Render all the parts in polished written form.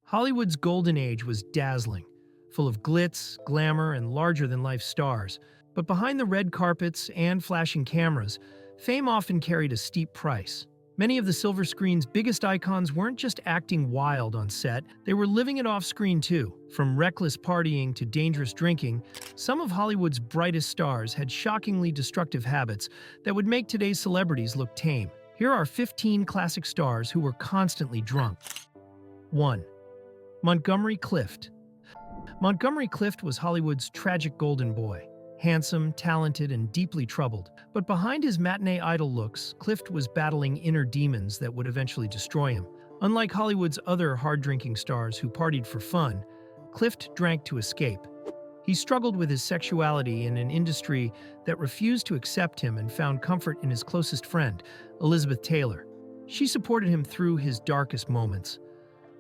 Hollywood's golden age was dazzling, full of glitz, glamour, and larger-than-life stars. But behind the red carpets and flashing cameras, fame often carried a steep price. Many of the silver screen's biggest icons weren't just acting wild on set, they were living it off-screen too. From reckless partying to dangerous drinking, some of Hollywood's brightest stars had shockingly destructive habits that would make today's celebrities look tame. Here are 15 classic stars who were constantly drunk. 1. Montgomery Clift. Montgomery Clift was Hollywood's tragic golden boy. Handsome, talented, and deeply troubled. But behind his matinee idol looks, Clift was battling inner demons that would eventually destroy him. Unlike Hollywood's other hard-drinking stars who partied for fun, Clift drank to escape. He struggled with his sexuality in an industry that refused to accept him and found comfort in his closest friend, Elizabeth Taylor. She supported him through his darkest moments.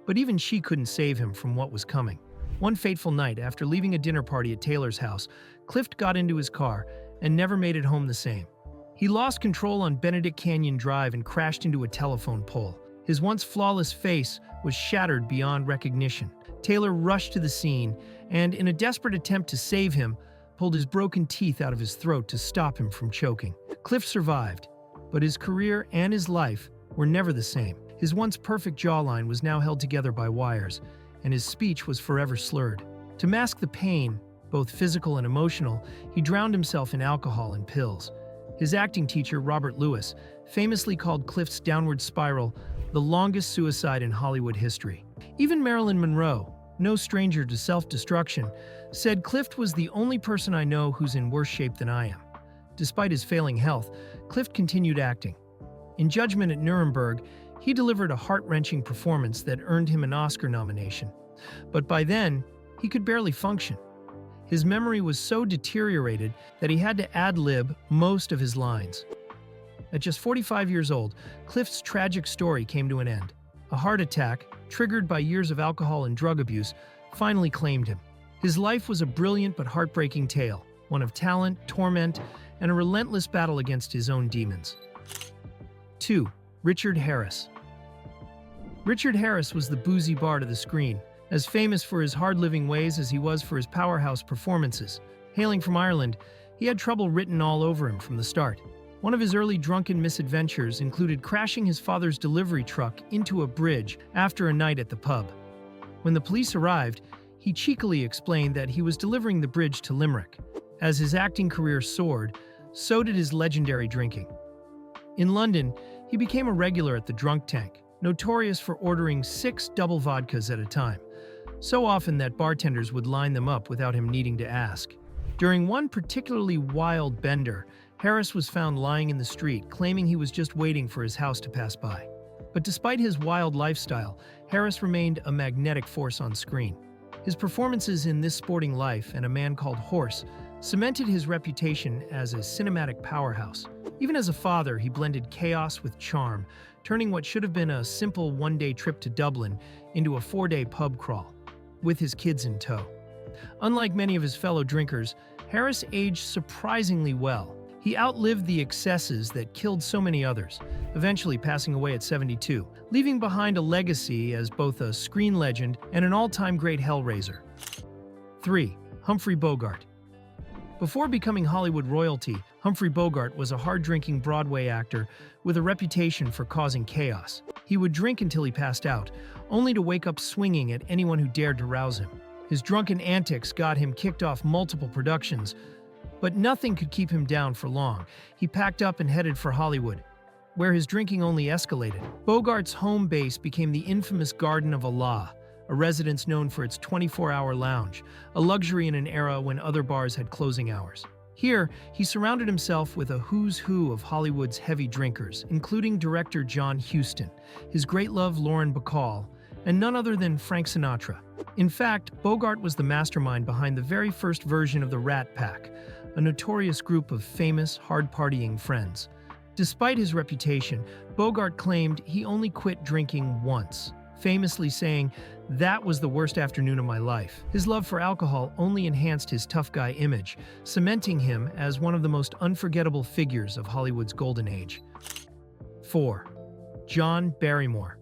But even she couldn't save him from what was coming. One fateful night, after leaving a dinner party at Taylor's house, Clift got into his car and never made it home the same. He lost control on Benedict Canyon Drive and crashed into a telephone pole. His once flawless face was shattered beyond recognition. Taylor rushed to the scene and, in a desperate attempt to save him, pulled his broken teeth out of his throat to stop him from choking. Clift survived, but his career and his life were never the same. His once perfect jawline was now held together by wires, and his speech was forever slurred. To mask the pain, both physical and emotional, he drowned himself in alcohol and pills. His acting teacher, Robert Lewis, famously called Clift's downward spiral the longest suicide in Hollywood history. Even Marilyn Monroe, no stranger to self-destruction, said Clift was the only person I know who's in worse shape than I am. Despite his failing health, Clift continued acting. In Judgment at Nuremberg, he delivered a heart-wrenching performance that earned him an Oscar nomination. But by then, he could barely function. His memory was so deteriorated that he had to ad-lib most of his lines. At just 45 years old, Clift's tragic story came to an end. A heart attack, triggered by years of alcohol and drug abuse, finally claimed him. His life was a brilliant but heartbreaking tale, one of talent, torment, and a relentless battle against his own demons. 2. Richard Harris. Richard Harris was the boozy bard of the screen, as famous for his hard-living ways as he was for his powerhouse performances. Hailing from Ireland, he had trouble written all over him from the start. One of his early drunken misadventures included crashing his father's delivery truck into a bridge after a night at the pub. When the police arrived, he cheekily explained that he was delivering the bridge to Limerick. As his acting career soared, so did his legendary drinking. In London, he became a regular at the drunk tank, notorious for ordering 6 double vodkas at a time, so often that bartenders would line them up without him needing to ask. During one particularly wild bender, Harris was found lying in the street, claiming he was just waiting for his house to pass by. But despite his wild lifestyle, Harris remained a magnetic force on screen. His performances in This Sporting Life and A Man Called Horse cemented his reputation as a cinematic powerhouse. Even as a father, he blended chaos with charm, turning what should have been a simple one-day trip to Dublin into a 4-day pub crawl, with his kids in tow. Unlike many of his fellow drinkers, Harris aged surprisingly well. He outlived the excesses that killed so many others, eventually passing away at 72, leaving behind a legacy as both a screen legend and an all-time great hellraiser. 3. Humphrey Bogart. Before becoming Hollywood royalty, Humphrey Bogart was a hard-drinking Broadway actor with a reputation for causing chaos. He would drink until he passed out, only to wake up swinging at anyone who dared to rouse him. His drunken antics got him kicked off multiple productions, but nothing could keep him down for long. He packed up and headed for Hollywood, where his drinking only escalated. Bogart's home base became the infamous Garden of Allah, a residence known for its 24-hour lounge, a luxury in an era when other bars had closing hours. Here, he surrounded himself with a who's who of Hollywood's heavy drinkers, including director John Huston, his great love Lauren Bacall, and none other than Frank Sinatra. In fact, Bogart was the mastermind behind the very first version of the Rat Pack, a notorious group of famous, hard-partying friends. Despite his reputation, Bogart claimed he only quit drinking once, famously saying, "That was the worst afternoon of my life." His love for alcohol only enhanced his tough guy image, cementing him as one of the most unforgettable figures of Hollywood's golden age. 4. John Barrymore.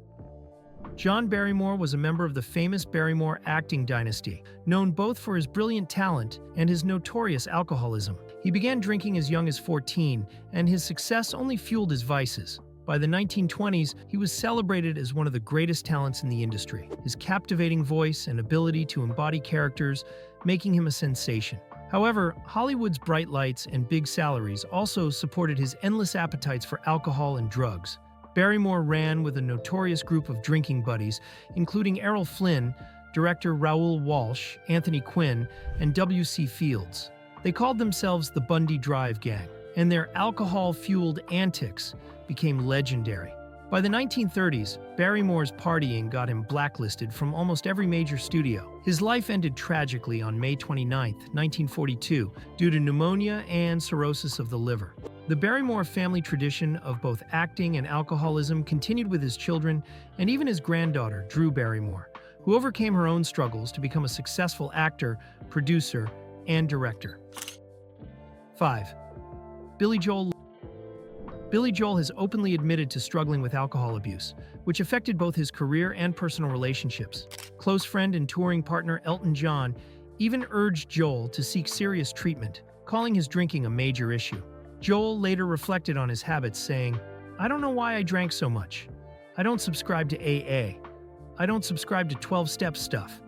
John Barrymore was a member of the famous Barrymore acting dynasty, known both for his brilliant talent and his notorious alcoholism. He began drinking as young as 14, and his success only fueled his vices. By the 1920s, he was celebrated as one of the greatest talents in the industry, his captivating voice and ability to embody characters making him a sensation. However, Hollywood's bright lights and big salaries also supported his endless appetites for alcohol and drugs. Barrymore ran with a notorious group of drinking buddies, including Errol Flynn, director Raoul Walsh, Anthony Quinn, and W.C. Fields. They called themselves the Bundy Drive Gang, and their alcohol-fueled antics became legendary. By the 1930s, Barrymore's partying got him blacklisted from almost every major studio. His life ended tragically on May 29, 1942, due to pneumonia and cirrhosis of the liver. The Barrymore family tradition of both acting and alcoholism continued with his children and even his granddaughter, Drew Barrymore, who overcame her own struggles to become a successful actor, producer, and director. 5. Billy Joel. Billy Joel has openly admitted to struggling with alcohol abuse, which affected both his career and personal relationships. Close friend and touring partner Elton John even urged Joel to seek serious treatment, calling his drinking a major issue. Joel later reflected on his habits, saying, "I don't know why I drank so much. I don't subscribe to AA. I don't subscribe to 12-step stuff.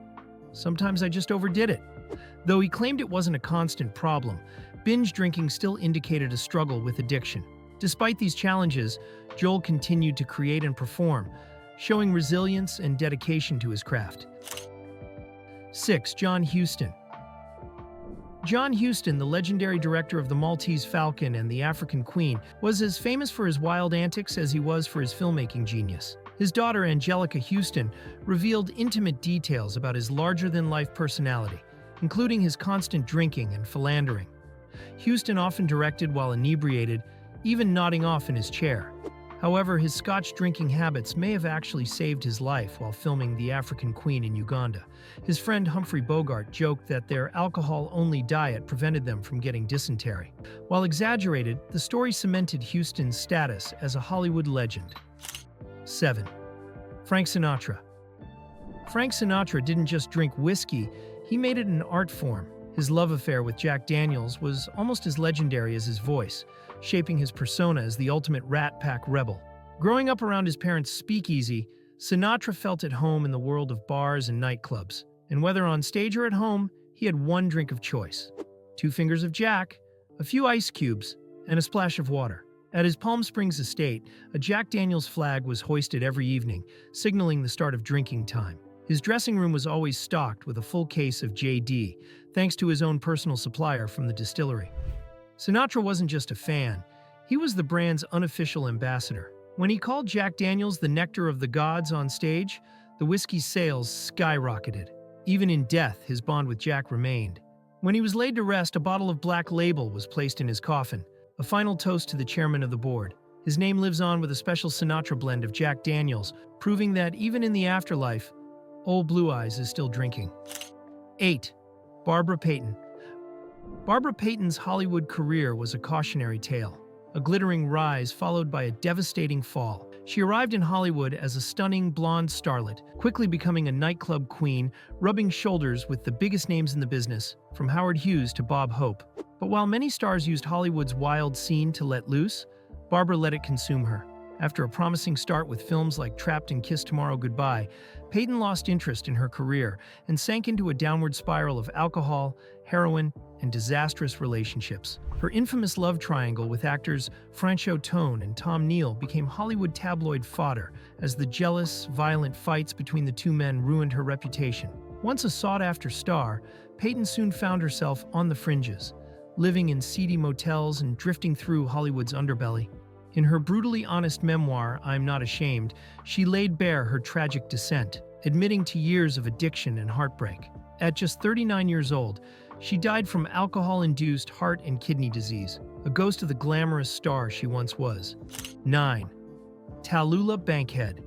Sometimes I just overdid it." Though he claimed it wasn't a constant problem, binge drinking still indicated a struggle with addiction. Despite these challenges, Joel continued to create and perform, showing resilience and dedication to his craft. 6. John Huston. John Huston, the legendary director of The Maltese Falcon and The African Queen, was as famous for his wild antics as he was for his filmmaking genius. His daughter, Angelica Huston, revealed intimate details about his larger-than-life personality, including his constant drinking and philandering. Huston often directed while inebriated, even nodding off in his chair. However, his Scotch drinking habits may have actually saved his life while filming The African Queen in Uganda. His friend Humphrey Bogart joked that their alcohol-only diet prevented them from getting dysentery. While exaggerated, the story cemented Huston's status as a Hollywood legend. 7. Frank Sinatra. Frank Sinatra didn't just drink whiskey, he made it an art form. His love affair with Jack Daniels was almost as legendary as his voice, shaping his persona as the ultimate Rat Pack rebel. Growing up around his parents' speakeasy, Sinatra felt at home in the world of bars and nightclubs, and whether on stage or at home, he had one drink of choice: 2 fingers of Jack, a few ice cubes, and a splash of water. At his Palm Springs estate, a Jack Daniels flag was hoisted every evening, signaling the start of drinking time. His dressing room was always stocked with a full case of JD, thanks to his own personal supplier from the distillery. Sinatra wasn't just a fan, he was the brand's unofficial ambassador. When he called Jack Daniels the nectar of the gods on stage, the whiskey's sales skyrocketed. Even in death, his bond with Jack remained. When he was laid to rest, a bottle of Black Label was placed in his coffin, a final toast to the chairman of the board. His name lives on with a special Sinatra blend of Jack Daniels, proving that even in the afterlife, Old Blue Eyes is still drinking. 8. Barbara Payton. Barbara Payton's Hollywood career was a cautionary tale. A glittering rise followed by a devastating fall. She arrived in Hollywood as a stunning blonde starlet, quickly becoming a nightclub queen, rubbing shoulders with the biggest names in the business, from Howard Hughes to Bob Hope. But while many stars used Hollywood's wild scene to let loose, Barbara let it consume her. After a promising start with films like Trapped and Kiss Tomorrow Goodbye, Payton lost interest in her career and sank into a downward spiral of alcohol, heroin, and disastrous relationships. Her infamous love triangle with actors Franchot Tone and Tom Neal became Hollywood tabloid fodder as the jealous, violent fights between the two men ruined her reputation. Once a sought-after star, Payton soon found herself on the fringes, living in seedy motels and drifting through Hollywood's underbelly. In her brutally honest memoir, I'm Not Ashamed, she laid bare her tragic descent, admitting to years of addiction and heartbreak. At just 39 years old, she died from alcohol-induced heart and kidney disease, a ghost of the glamorous star she once was. 9. Tallulah Bankhead.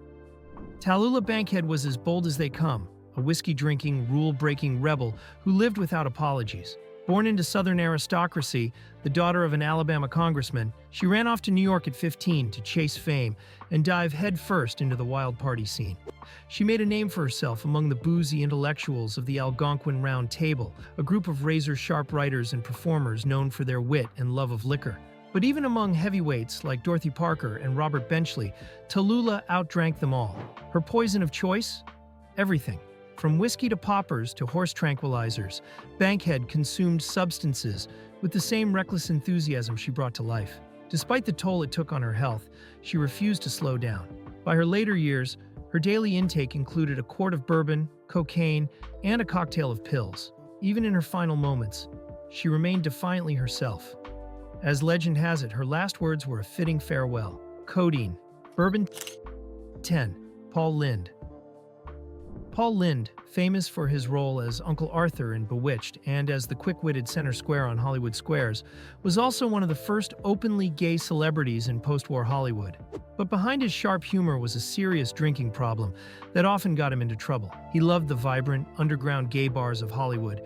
Tallulah Bankhead was as bold as they come, a whiskey-drinking, rule-breaking rebel who lived without apologies. Born into Southern aristocracy, the daughter of an Alabama congressman, she ran off to New York at 15 to chase fame and dive headfirst into the wild party scene. She made a name for herself among the boozy intellectuals of the Algonquin Round Table, a group of razor-sharp writers and performers known for their wit and love of liquor. But even among heavyweights like Dorothy Parker and Robert Benchley, Tallulah outdrank them all. Her poison of choice? Everything. From whiskey to poppers to horse tranquilizers, Bankhead consumed substances with the same reckless enthusiasm she brought to life. Despite the toll it took on her health, she refused to slow down. By her later years, her daily intake included a quart of bourbon, cocaine, and a cocktail of pills. Even in her final moments, she remained defiantly herself. As legend has it, her last words were a fitting farewell. Codeine. Bourbon. 10. Paul Lynde. Paul Lynde, famous for his role as Uncle Arthur in Bewitched and as the quick-witted center square on Hollywood Squares, was also one of the first openly gay celebrities in post-war Hollywood. But behind his sharp humor was a serious drinking problem that often got him into trouble. He loved the vibrant, underground gay bars of Hollywood,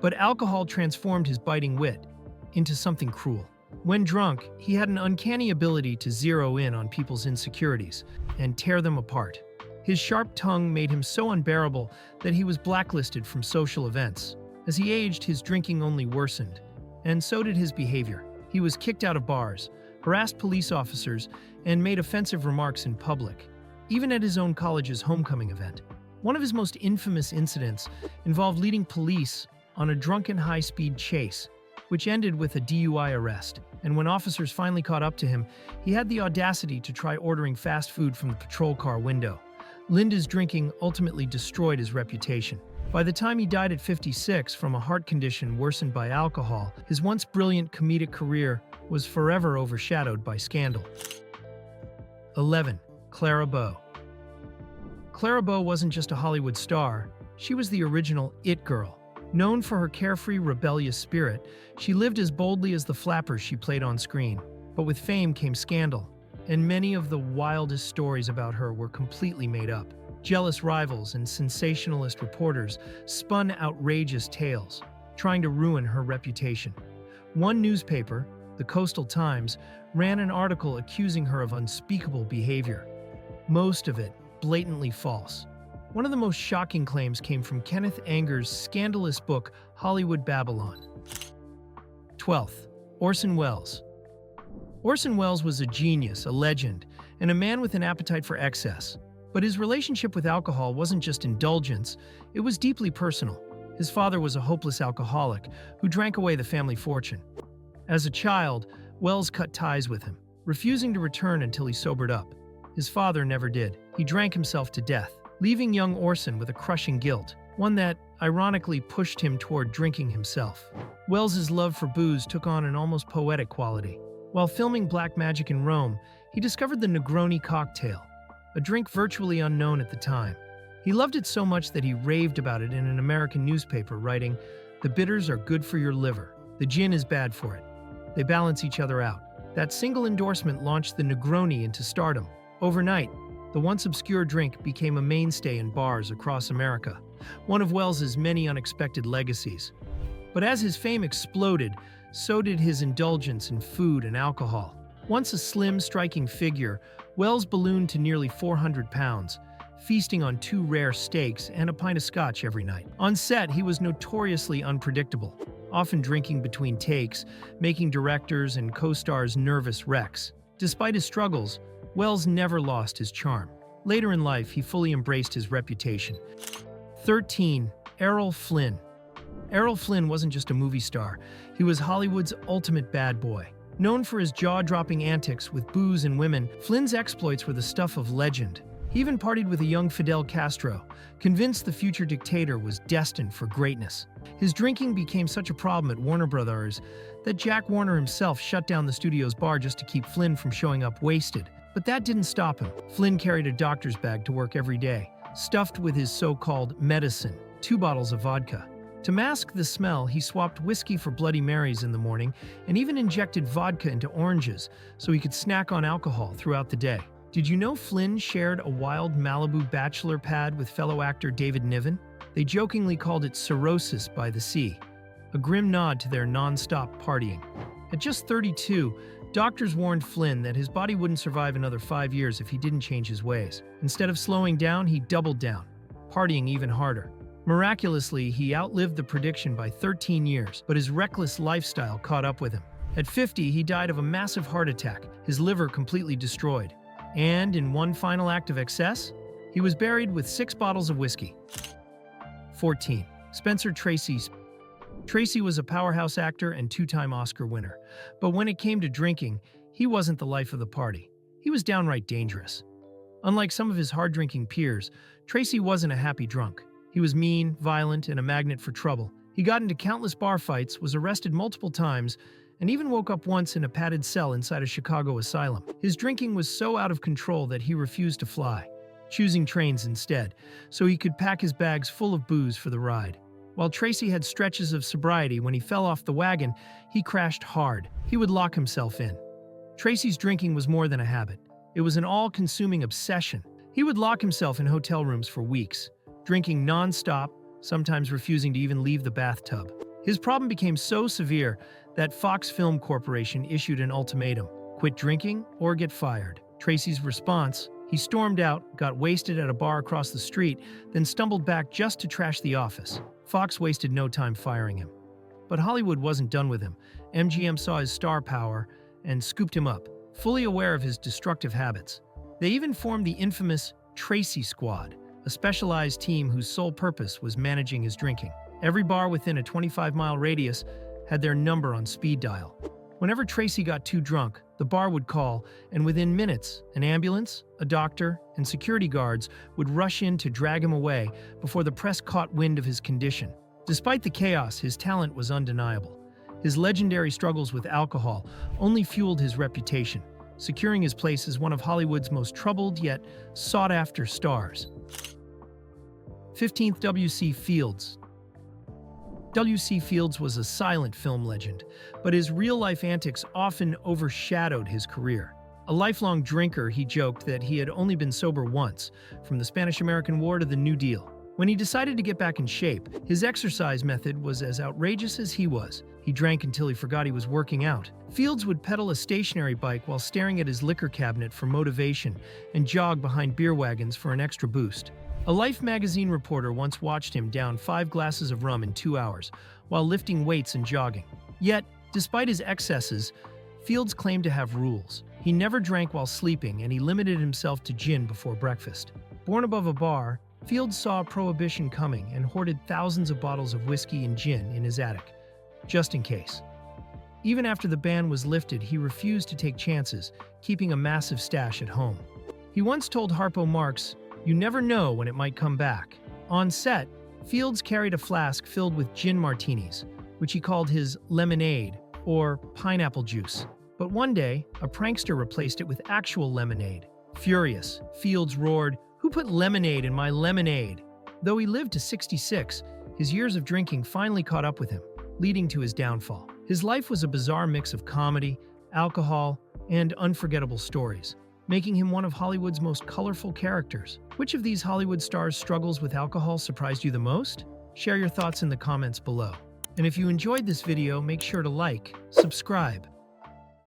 but alcohol transformed his biting wit into something cruel. When drunk, he had an uncanny ability to zero in on people's insecurities and tear them apart. His sharp tongue made him so unbearable that he was blacklisted from social events. As he aged, his drinking only worsened, and so did his behavior. He was kicked out of bars, harassed police officers, and made offensive remarks in public, even at his own college's homecoming event. One of his most infamous incidents involved leading police on a drunken high-speed chase, which ended with a DUI arrest. And when officers finally caught up to him, he had the audacity to try ordering fast food from the patrol car window. Lynde's drinking ultimately destroyed his reputation. By the time he died at 56 from a heart condition worsened by alcohol, his once brilliant comedic career was forever overshadowed by scandal. 11. Clara Bow. Clara Bow wasn't just a Hollywood star, she was the original it girl. Known for her carefree, rebellious spirit, she lived as boldly as the flappers she played on screen. But with fame came scandal, and many of the wildest stories about her were completely made up. Jealous rivals and sensationalist reporters spun outrageous tales, trying to ruin her reputation. One newspaper, the Coastal Times, ran an article accusing her of unspeakable behavior. Most of it blatantly false. One of the most shocking claims came from Kenneth Anger's scandalous book, Hollywood Babylon. 12th. Orson Welles. Orson Welles was a genius, a legend, and a man with an appetite for excess. But his relationship with alcohol wasn't just indulgence, it was deeply personal. His father was a hopeless alcoholic who drank away the family fortune. As a child, Welles cut ties with him, refusing to return until he sobered up. His father never did. He drank himself to death, leaving young Orson with a crushing guilt, one that, ironically, pushed him toward drinking himself. Welles's love for booze took on an almost poetic quality. While filming Black Magic in Rome, he discovered the Negroni cocktail, a drink virtually unknown at the time. He loved it so much that he raved about it in an American newspaper, writing, "The bitters are good for your liver. The gin is bad for it. They balance each other out." That single endorsement launched the Negroni into stardom. Overnight, the once obscure drink became a mainstay in bars across America, one of Welles's many unexpected legacies. But as his fame exploded, so did his indulgence in food and alcohol. Once a slim, striking figure, Welles ballooned to nearly 400 pounds, feasting on 2 rare steaks and a pint of scotch every night. On set, he was notoriously unpredictable, often drinking between takes, making directors and co-stars nervous wrecks. Despite his struggles, Welles never lost his charm. Later in life, he fully embraced his reputation. 13. Errol Flynn. Errol Flynn wasn't just a movie star, he was Hollywood's ultimate bad boy. Known for his jaw-dropping antics with booze and women, Flynn's exploits were the stuff of legend. He even partied with a young Fidel Castro, convinced the future dictator was destined for greatness. His drinking became such a problem at Warner Brothers that Jack Warner himself shut down the studio's bar just to keep Flynn from showing up wasted. But that didn't stop him. Flynn carried a doctor's bag to work every day, stuffed with his so-called medicine, 2 bottles of vodka. To mask the smell, he swapped whiskey for Bloody Marys in the morning and even injected vodka into oranges so he could snack on alcohol throughout the day. Did you know Flynn shared a wild Malibu bachelor pad with fellow actor David Niven? They jokingly called it cirrhosis by the sea. a grim nod to their non-stop partying. At just 32, doctors warned Flynn that his body wouldn't survive another 5 years if he didn't change his ways. Instead of slowing down, he doubled down, partying even harder. Miraculously, he outlived the prediction by 13 years, but his reckless lifestyle caught up with him. At 50, he died of a massive heart attack, his liver completely destroyed. And in one final act of excess, he was buried with 6 bottles of whiskey. 14. Spencer Tracy. Tracy was a powerhouse actor and 2-time Oscar winner. But when it came to drinking, he wasn't the life of the party. He was downright dangerous. Unlike some of his hard-drinking peers, Tracy wasn't a happy drunk. He was mean, violent, and a magnet for trouble. He got into countless bar fights, was arrested multiple times, and even woke up once in a padded cell inside a Chicago asylum. His drinking was so out of control that he refused to fly, choosing trains instead, so he could pack his bags full of booze for the ride. While Tracy had stretches of sobriety, when he fell off the wagon, he crashed hard. He would lock himself in. Tracy's drinking was more than a habit. It was an all-consuming obsession. He would lock himself in hotel rooms for weeks, drinking non-stop, sometimes refusing to even leave the bathtub. His problem became so severe that Fox Film Corporation issued an ultimatum: quit drinking or get fired. Tracy's response: he stormed out, got wasted at a bar across the street, then stumbled back just to trash the office. Fox wasted no time firing him. But Hollywood wasn't done with him. MGM saw his star power and scooped him up, fully aware of his destructive habits. They even formed the infamous Tracy Squad, a specialized team whose sole purpose was managing his drinking. Every bar within a 25-mile radius had their number on speed dial. Whenever Tracy got too drunk, the bar would call, and within minutes, an ambulance, a doctor, and security guards would rush in to drag him away before the press caught wind of his condition. Despite the chaos, his talent was undeniable. His legendary struggles with alcohol only fueled his reputation, securing his place as one of Hollywood's most troubled yet sought-after stars. 15th, W.C. Fields. W.C. Fields was a silent film legend, but his real-life antics often overshadowed his career. A lifelong drinker, he joked that he had only been sober once, from the Spanish-American War to the New Deal. When he decided to get back in shape, his exercise method was as outrageous as he was. He drank until he forgot he was working out. Fields would pedal a stationary bike while staring at his liquor cabinet for motivation and jog behind beer wagons for an extra boost. A Life magazine reporter once watched him down 5 glasses of rum in 2 hours while lifting weights and jogging. Yet, despite his excesses, Fields claimed to have rules. He never drank while sleeping, and he limited himself to gin before breakfast. Born above a bar, Fields saw Prohibition coming and hoarded thousands of bottles of whiskey and gin in his attic, just in case. Even after the ban was lifted, he refused to take chances, keeping a massive stash at home. He once told Harpo Marx, "You never know when it might come back." On set, Fields carried a flask filled with gin martinis, which he called his lemonade, or pineapple juice. But one day, a prankster replaced it with actual lemonade. Furious, Fields roared, "Who put lemonade in my lemonade?" Though he lived to 66, his years of drinking finally caught up with him, leading to his downfall. His life was a bizarre mix of comedy, alcohol, and unforgettable stories, making him one of Hollywood's most colorful characters. Which of these Hollywood stars' struggles with alcohol surprised you the most? Share your thoughts in the comments below. And if you enjoyed this video, make sure to like, subscribe,